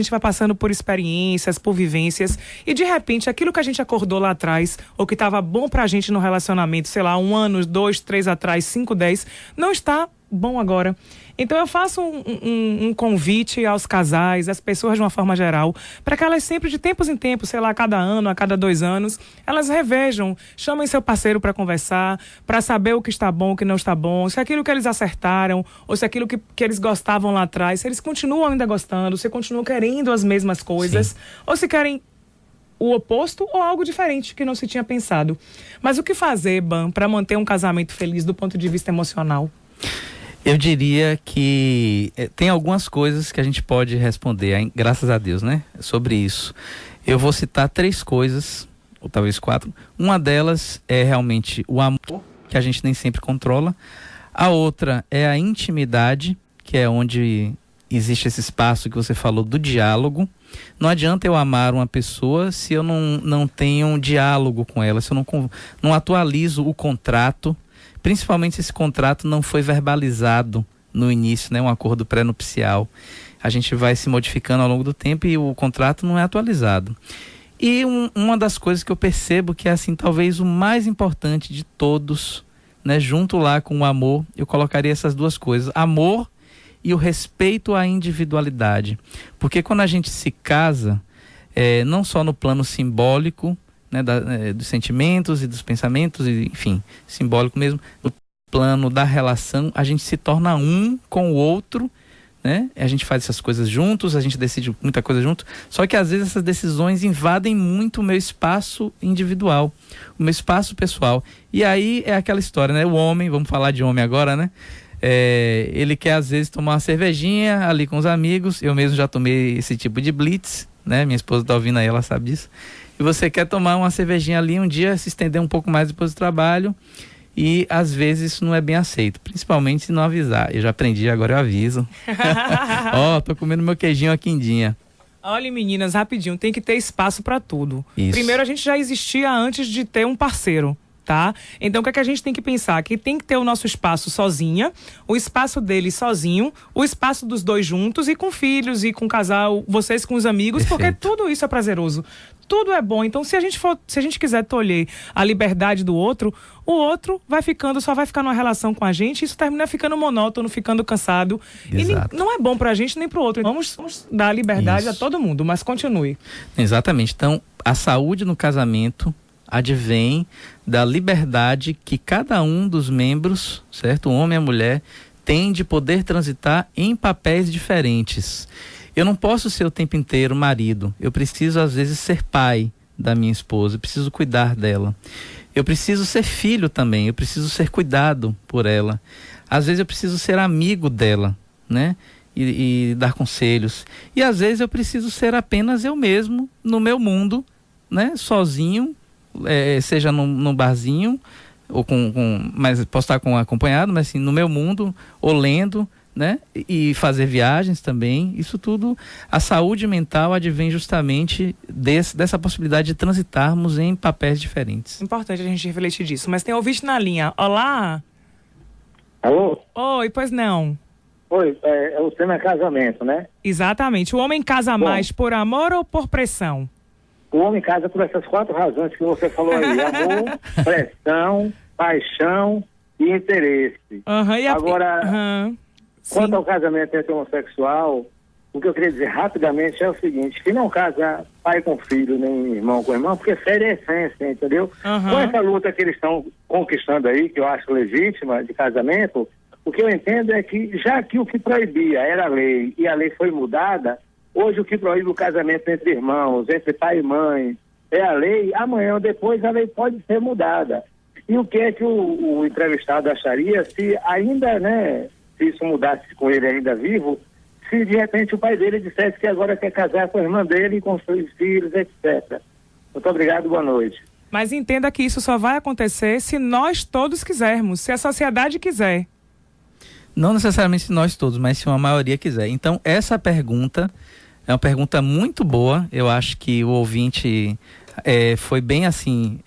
vai passando por experiências, por vivências, e de repente aquilo que a gente acordou lá atrás, ou que estava bom pra gente no relacionamento, sei lá, 1 ano, 2, 3 atrás, 5, 10, não está bom agora. Então eu faço um convite aos casais, às pessoas de uma forma geral, para que elas sempre, de tempos em tempos, sei lá, a cada ano, a cada 2 anos, elas revejam, chamem seu parceiro para conversar, para saber o que está bom, o que não está bom, se aquilo que eles acertaram, ou se aquilo que eles gostavam lá atrás, se eles continuam ainda gostando, se continuam querendo as mesmas coisas, sim, ou se querem o oposto ou algo diferente que não se tinha pensado. Mas o que fazer, Ban, para manter um casamento feliz do ponto de vista emocional? Eu diria que tem algumas coisas que a gente pode responder, graças a Deus, né? Sobre isso. Eu vou citar 3 coisas, ou talvez 4. Uma delas é realmente o amor, que a gente nem sempre controla. A outra é a intimidade, que é onde existe esse espaço que você falou do diálogo. Não adianta eu amar uma pessoa se eu não tenho um diálogo com ela, se eu não atualizo o contrato. Principalmente se esse contrato não foi verbalizado no início, né? Um acordo pré-nupcial. A gente vai se modificando ao longo do tempo e o contrato não é atualizado. E uma das coisas que eu percebo que é, assim, talvez o mais importante de todos, né? Junto lá com o amor, eu colocaria essas 2 coisas. Amor e o respeito à individualidade. Porque quando a gente se casa, não só no plano simbólico, né, dos sentimentos e dos pensamentos, enfim, simbólico mesmo, no plano da relação, a gente se torna um com o outro, né? A gente faz essas coisas juntos, a gente decide muita coisa junto, só que às vezes essas decisões invadem muito o meu espaço individual, o meu espaço pessoal. E aí é aquela história, né? O homem, vamos falar de homem agora, né? Ele quer às vezes tomar uma cervejinha ali com os amigos. Eu mesmo já tomei esse tipo de blitz, né? Minha esposa tá ouvindo aí, ela sabe disso. E você quer tomar uma cervejinha ali um dia, se estender um pouco mais depois do trabalho, e às vezes isso não é bem aceito, principalmente se não avisar. Eu já aprendi, agora eu aviso. Tô comendo meu queijinho, a quindinha. Olha, meninas, rapidinho, tem que ter espaço para tudo. Isso. Primeiro, a gente já existia antes de ter um parceiro, tá? Então, o que é que a gente tem que pensar? Que tem que ter o nosso espaço sozinha, o espaço dele sozinho, o espaço dos 2 juntos e com filhos e com casal, vocês com os amigos, perfeito, porque tudo isso é prazeroso. Tudo é bom. Então, se a gente quiser tolher a liberdade do outro, o outro só vai ficar numa relação com a gente, e isso termina ficando monótono, ficando cansado. Exato. E não é bom pra gente nem pro outro. Vamos dar liberdade a todo mundo, mas continue. Exatamente. Então, a saúde no casamento advém da liberdade que cada um dos membros, certo? O homem e a mulher, tem de poder transitar em papéis diferentes. Eu não posso ser o tempo inteiro marido. Eu preciso, às vezes, ser pai da minha esposa. Eu preciso cuidar dela. Eu preciso ser filho também. Eu preciso ser cuidado por ela. Às vezes eu preciso ser amigo dela, né? E dar conselhos. E às vezes eu preciso ser apenas eu mesmo, no meu mundo, né? Sozinho, seja num barzinho, ou mas posso estar acompanhado, mas assim, no meu mundo, ou lendo, né? E fazer viagens também. Isso tudo, a saúde mental advém justamente dessa possibilidade de transitarmos em papéis diferentes. Importante a gente refletir disso. Mas tem ouvinte na linha. Olá? Alô? Oi, pois não. Oi, o tema é casamento, né? Exatamente. O homem casa mais por amor ou por pressão? O homem casa por essas 4 razões que você falou aí. Amor, pressão, paixão e interesse. Agora... Quanto ao casamento entre homossexual, o que eu queria dizer rapidamente é o seguinte, que não casa pai com filho, nem irmão com irmão, porque fere a essência, entendeu? Com essa luta que eles estão conquistando aí, que eu acho legítima, de casamento, o que eu entendo é que, já que o que proibia era a lei, e a lei foi mudada, hoje o que proíbe o casamento entre irmãos, entre pai e mãe, é a lei, amanhã ou depois a lei pode ser mudada. E o que é que o entrevistado acharia se ainda, né, se isso mudasse com ele ainda vivo, se de repente o pai dele dissesse que agora quer casar com a irmã dele e com seus filhos, etc. Muito obrigado, boa noite. Mas entenda que isso só vai acontecer se nós todos quisermos, se a sociedade quiser. Não necessariamente nós todos, mas se uma maioria quiser. Então, essa pergunta é uma pergunta muito boa. Eu acho que o ouvinte foi bem assim,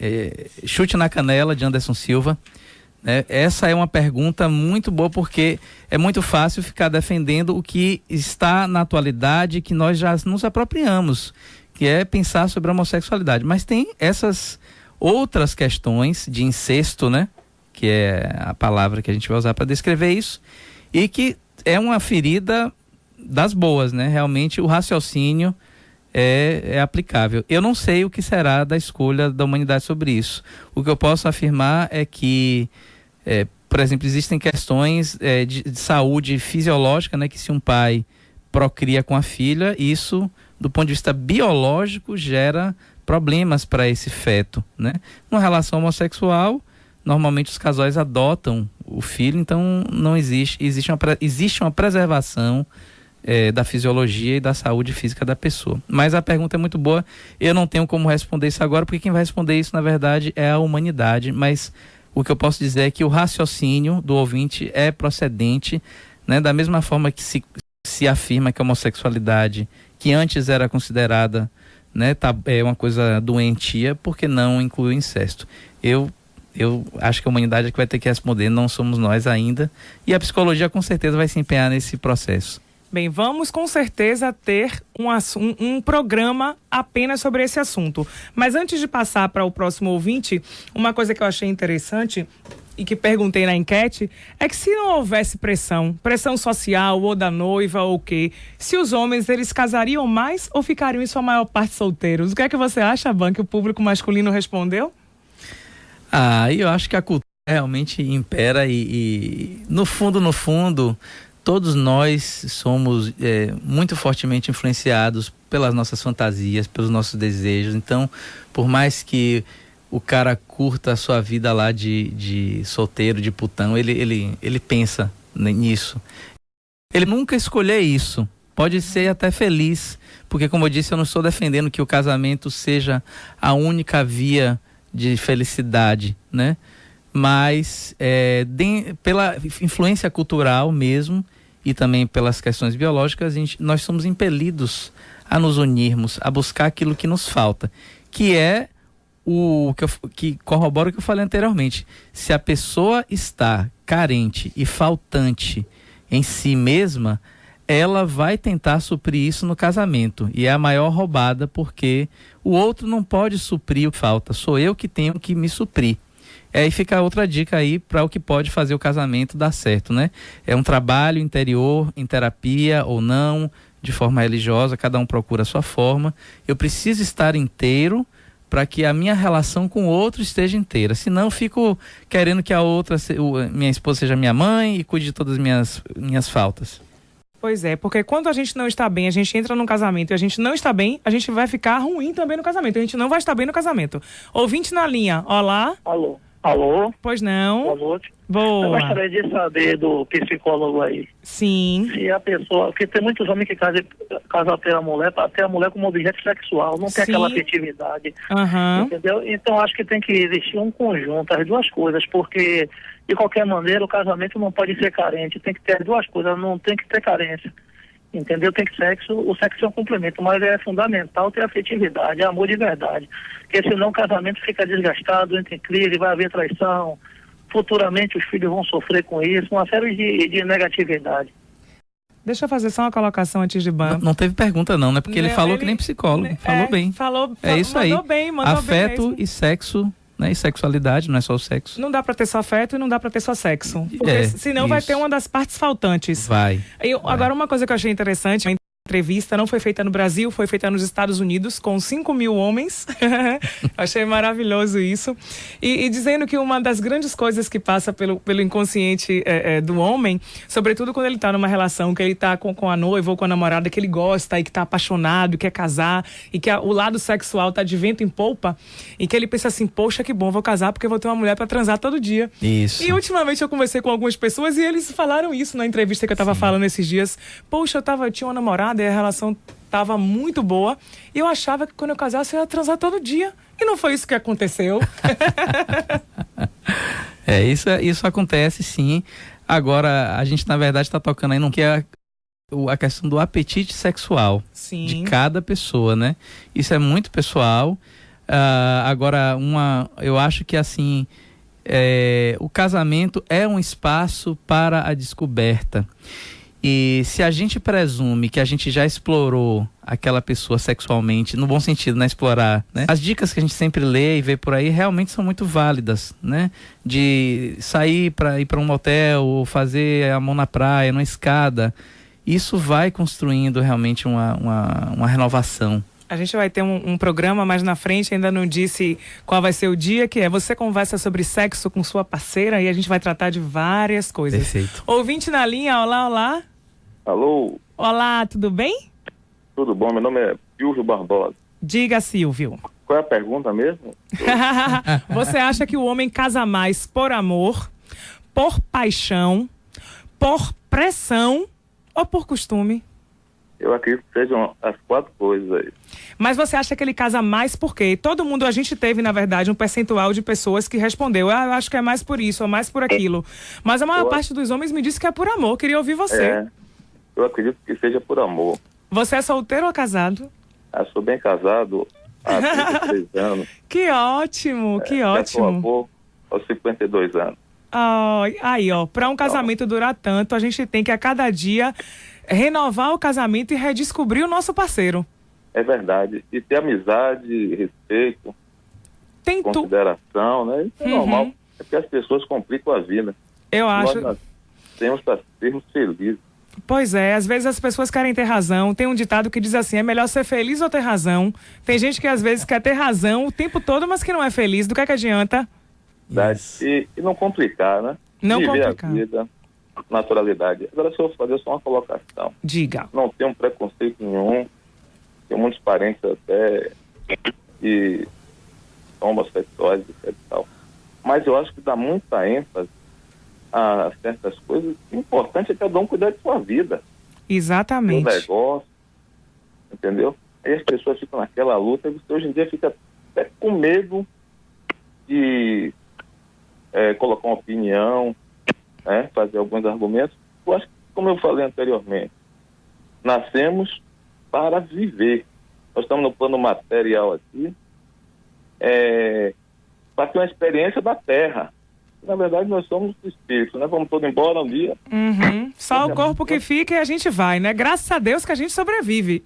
chute na canela de Anderson Silva. Essa é uma pergunta muito boa, porque é muito fácil ficar defendendo o que está na atualidade, que nós já nos apropriamos, que é pensar sobre a homossexualidade. Mas tem essas outras questões de incesto, né? Que é a palavra que a gente vai usar para descrever isso, e que é uma ferida das boas, né? Realmente o raciocínio é aplicável. Eu não sei o que será da escolha da humanidade sobre isso. O que eu posso afirmar é que, por exemplo, existem questões de saúde fisiológica, né? Que se um pai procria com a filha, isso, do ponto de vista biológico, gera problemas para esse feto, né? Numa relação homossexual, normalmente os casais adotam o filho, então não existe uma preservação da fisiologia e da saúde física da pessoa. Mas a pergunta é muito boa, eu não tenho como responder isso agora, porque quem vai responder isso, na verdade, é a humanidade, mas o que eu posso dizer é que o raciocínio do ouvinte é procedente, né? Da mesma forma que se afirma que a homossexualidade, que antes era considerada, né, é uma coisa doentia, porque não inclui o incesto. Eu acho que a humanidade é que vai ter que responder, não somos nós ainda, e a psicologia com certeza vai se empenhar nesse processo. Bem, vamos com certeza ter um programa apenas sobre esse assunto. Mas antes de passar para o próximo ouvinte, uma coisa que eu achei interessante e que perguntei na enquete é que se não houvesse pressão social ou da noiva ou o quê, se os homens eles casariam mais ou ficariam em sua maior parte solteiros? O que é que você acha, Ban, que o público masculino respondeu? Eu acho que a cultura realmente impera e no fundo, todos nós somos muito fortemente influenciados pelas nossas fantasias, pelos nossos desejos. Então, por mais que o cara curta a sua vida lá de solteiro, de putão, ele pensa nisso. Ele nunca escolher isso. Pode ser até feliz, porque, como eu disse, eu não estou defendendo que o casamento seja a única via de felicidade, né? Mas pela influência cultural mesmo e também pelas questões biológicas, nós somos impelidos a nos unirmos, a buscar aquilo que nos falta, que é que corrobora o que eu falei anteriormente. Se a pessoa está carente e faltante em si mesma, ela vai tentar suprir isso no casamento, e é a maior roubada, porque o outro não pode suprir o que falta, sou eu que tenho que me suprir. E fica outra dica aí para o que pode fazer o casamento dar certo, né? É um trabalho interior, em terapia ou não, de forma religiosa, cada um procura a sua forma. Eu preciso estar inteiro para que a minha relação com o outro esteja inteira. Senão eu fico querendo que a outra, minha esposa, seja minha mãe e cuide de todas as minhas faltas. Pois é, porque quando a gente não está bem, a gente entra num casamento e a gente não está bem, a gente vai ficar ruim também no casamento. A gente não vai estar bem no casamento. Ouvinte na linha, olá. Alô? Pois não. Boa noite. Boa. Eu gostaria de saber do psicólogo aí. Sim. Se a pessoa... Porque tem muitos homens que casam pela mulher, para ter a mulher como objeto sexual. Não tem aquela afetividade. Entendeu? Então acho que tem que existir um conjunto, as duas coisas. Porque, de qualquer maneira, o casamento não pode ser carente. Tem que ter as duas coisas, não tem que ter carência. Entendeu? Tem que o sexo é um complemento, mas é fundamental ter afetividade, amor de verdade. Porque senão o casamento fica desgastado, entra em crise, vai haver traição, futuramente os filhos vão sofrer com isso, uma série de negatividade. Deixa eu fazer só uma colocação antes de Ban. Não teve pergunta não, né? Porque ele falou que nem psicólogo, falou bem. É isso aí, afeto e sexo, né? E sexualidade, não é só o sexo. Não dá pra ter só afeto e não dá pra ter só sexo. Porque senão vai ter uma das partes faltantes. Vai. Agora, uma coisa que eu achei interessante, entrevista não foi feita no Brasil, foi feita nos Estados Unidos, com 5.000 homens. Achei maravilhoso isso. E dizendo que uma das grandes coisas que passa pelo inconsciente do homem, sobretudo quando ele está numa relação, que ele está com a noiva ou com a namorada, que ele gosta e que está apaixonado, quer casar, e que o lado sexual está de vento em polpa, e que ele pensa assim, poxa, que bom, vou casar porque vou ter uma mulher para transar todo dia. Isso. E ultimamente eu conversei com algumas pessoas e eles falaram isso na entrevista que eu estava falando esses dias. Poxa, eu tinha uma namorada e a relação estava muito boa. E eu achava que quando eu casasse eu ia transar todo dia. E não foi isso que aconteceu. Isso acontece sim. Agora, a gente na verdade está tocando aí no que é a questão do apetite sexual. Sim. De cada pessoa, né? Isso é muito pessoal. Agora, eu acho que assim, o casamento é um espaço para a descoberta. E se a gente presume que a gente já explorou aquela pessoa sexualmente, no bom sentido, né? Explorar, né? As dicas que a gente sempre lê e vê por aí realmente são muito válidas, né? De sair para ir para um motel ou fazer a mão na praia, numa escada. Isso vai construindo realmente uma renovação. A gente vai ter um programa mais na frente, ainda não disse qual vai ser o dia, que é você conversa sobre sexo com sua parceira e a gente vai tratar de várias coisas. Perfeito. Ouvinte na linha, olá, olá. Alô? Olá, tudo bem? Tudo bom? Meu nome é Silvio Barbosa. Diga, Silvio. Qual é a pergunta mesmo? Você acha que o homem casa mais por amor, por paixão, por pressão ou por costume? Eu acredito que sejam as 4 coisas aí. Mas você acha que ele casa mais por quê? Todo mundo, a gente teve, na verdade, um percentual de pessoas que respondeu, eu acho que é mais por isso, ou mais por aquilo. Mas a maior parte dos homens me disse que é por amor. Queria ouvir você. Eu acredito que seja por amor. Você é solteiro ou casado? Sou bem casado há 33 anos. Que ótimo, que Já ótimo. sou avô aos 52 anos. Aí, ó, para um casamento durar tanto, a gente tem que a cada dia renovar o casamento e redescobrir o nosso parceiro. É verdade. E ter amizade, respeito, Tem consideração, né? Isso é normal. É porque as pessoas complicam a vida. Eu acho. Nós temos para sermos felizes. Pois é, às vezes as pessoas querem ter razão. Tem um ditado que diz assim, é melhor ser feliz ou ter razão. Tem gente que às vezes quer ter razão o tempo todo, mas que não é feliz. Do que adianta? E não complicar, né? Não Viver complicar. a vida, naturalidade. Agora, se eu fazer só uma colocação. Diga. Não tenho preconceito nenhum. Tenho muitos parentes até que são homossexuais e tal. Mas eu acho que dá muita ênfase a certas coisas. O importante é cada um cuidar de sua vida. Exatamente. Do negócio. Entendeu? Aí as pessoas ficam naquela luta e você hoje em dia fica até com medo de colocar uma opinião, né, fazer alguns argumentos. Eu acho que, como eu falei anteriormente, nascemos para viver. Nós estamos no plano material aqui, para ter uma experiência da Terra. Na verdade, nós somos espíritos, né? Vamos todos embora um dia. Só o corpo que fica e a gente vai, né? Graças a Deus que a gente sobrevive.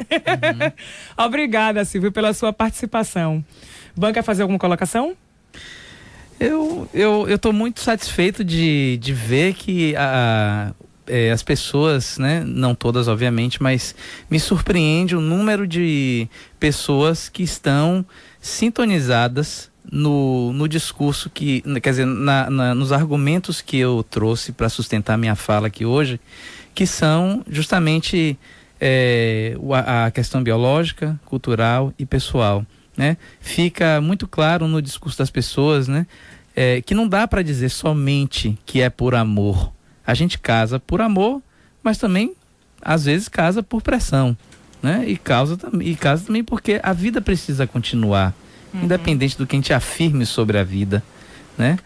Obrigada, Silvio, pela sua participação. Ban, quer fazer alguma colocação? Eu estou muito satisfeito de ver que as pessoas, né, não todas obviamente, mas me surpreende o número de pessoas que estão sintonizadas no discurso quer dizer, nos argumentos que eu trouxe para sustentar minha fala aqui hoje, que são justamente a questão biológica, cultural e pessoal, né? Fica muito claro no discurso das pessoas, né, que não dá para dizer somente que é por amor. A gente casa por amor, mas também às vezes casa por pressão, né? E casa também porque a vida precisa continuar, independente do que a gente afirme sobre a vida, né?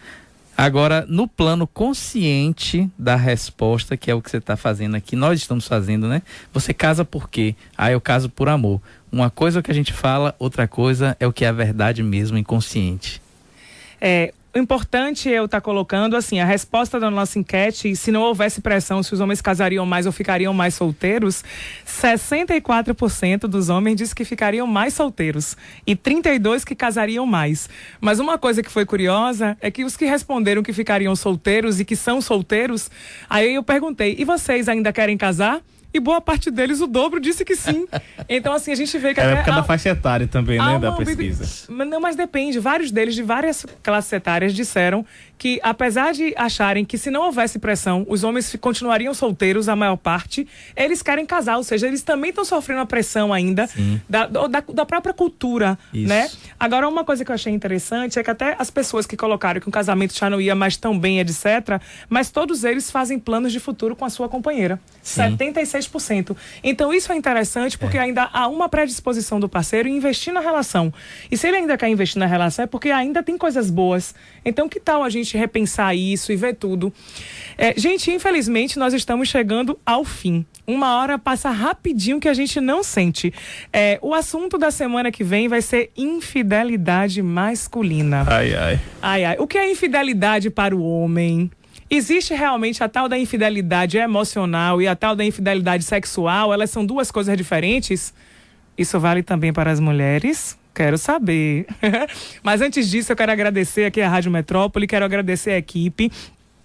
Agora, no plano consciente da resposta, que é o que você está fazendo aqui, nós estamos fazendo, né? Você casa por quê? Eu caso por amor. Uma coisa é o que a gente fala, outra coisa é o que é a verdade mesmo, inconsciente. O importante eu estar colocando, assim, a resposta da nossa enquete, se não houvesse pressão, se os homens casariam mais ou ficariam mais solteiros, 64% dos homens diz que ficariam mais solteiros e 32% que casariam mais. Mas uma coisa que foi curiosa é que os que responderam que ficariam solteiros e que são solteiros, aí eu perguntei, e vocês ainda querem casar? e boa parte deles, o dobro, disse que sim. Então, assim, a gente vê que É a até época da faixa etária também, né, da uma pesquisa. Não, mas depende. Vários deles, de várias classes etárias, disseram que, apesar de acharem que se não houvesse pressão, os homens continuariam solteiros, a maior parte, eles querem casar, ou seja, eles também estão sofrendo a pressão ainda da própria cultura, Isso. né? Agora, uma coisa que eu achei interessante é que até as pessoas que colocaram que o casamento já não ia mais tão bem, etc., mas todos eles fazem planos de futuro com a sua companheira. Sim. 76%. Então, isso é interessante porque ainda há uma predisposição do parceiro em investir na relação. E se ele ainda quer investir na relação, é porque ainda tem coisas boas. Então, que tal a gente repensar isso e ver tudo? Gente, infelizmente, nós estamos chegando ao fim. Uma hora passa rapidinho que a gente não sente. O assunto da semana que vem vai ser infidelidade masculina. Ai, ai. Ai, ai. O que é infidelidade para o homem? Existe realmente a tal da infidelidade emocional e a tal da infidelidade sexual? Elas são duas coisas diferentes? Isso vale também para as mulheres? Quero saber. Mas antes disso, eu quero agradecer aqui a Rádio Metrópole, quero agradecer a equipe.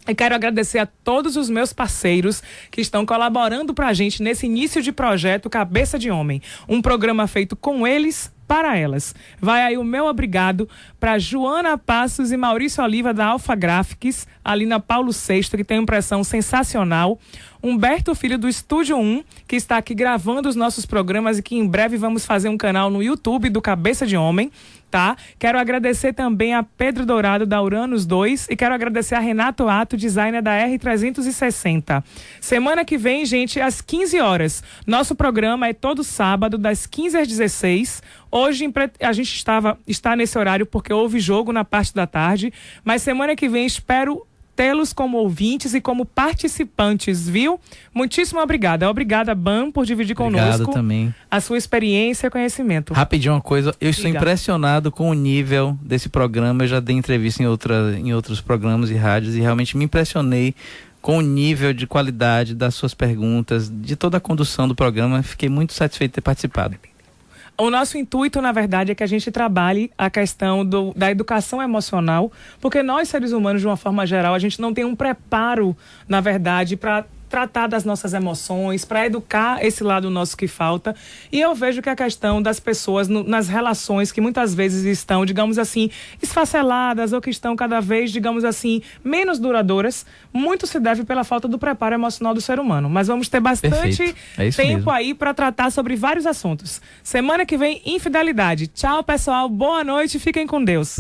E quero agradecer a todos os meus parceiros que estão colaborando para a gente nesse início de projeto Cabeça de Homem. Um programa feito com eles, para elas. Vai aí o meu obrigado para Joana Passos e Maurício Oliva da Alfa Graphics, ali na Paulo VI, que tem uma impressão sensacional. Humberto Filho do Estúdio 1, que está aqui gravando os nossos programas e que em breve vamos fazer um canal no YouTube do Cabeça de Homem, tá? Quero agradecer também a Pedro Dourado da Uranus 2 e quero agradecer a Renato Ato, designer da R360. Semana que vem, gente, às 15 horas. Nosso programa é todo sábado, das 15 às 16. Hoje a gente está nesse horário porque houve jogo na parte da tarde, mas semana que vem espero tê-los como ouvintes e como participantes, viu? Muitíssimo obrigada. Obrigada, Ban, por dividir conosco também a sua experiência e conhecimento. Rapidinho uma coisa, eu estou impressionado com o nível desse programa. Eu já dei entrevista em outros programas e rádios e realmente me impressionei com o nível de qualidade das suas perguntas, de toda a condução do programa. Fiquei muito satisfeito de ter participado. O nosso intuito, na verdade, é que a gente trabalhe a questão da educação emocional, porque nós, seres humanos, de uma forma geral, a gente não tem um preparo, na verdade, para tratar das nossas emoções, para educar esse lado nosso que falta. E eu vejo que a questão das pessoas nas relações que muitas vezes estão, digamos assim, esfaceladas ou que estão cada vez, digamos assim, menos duradouras, muito se deve pela falta do preparo emocional do ser humano. Mas vamos ter bastante tempo aí para tratar sobre vários assuntos. Semana que vem, infidelidade. Tchau, pessoal. Boa noite. Fiquem com Deus.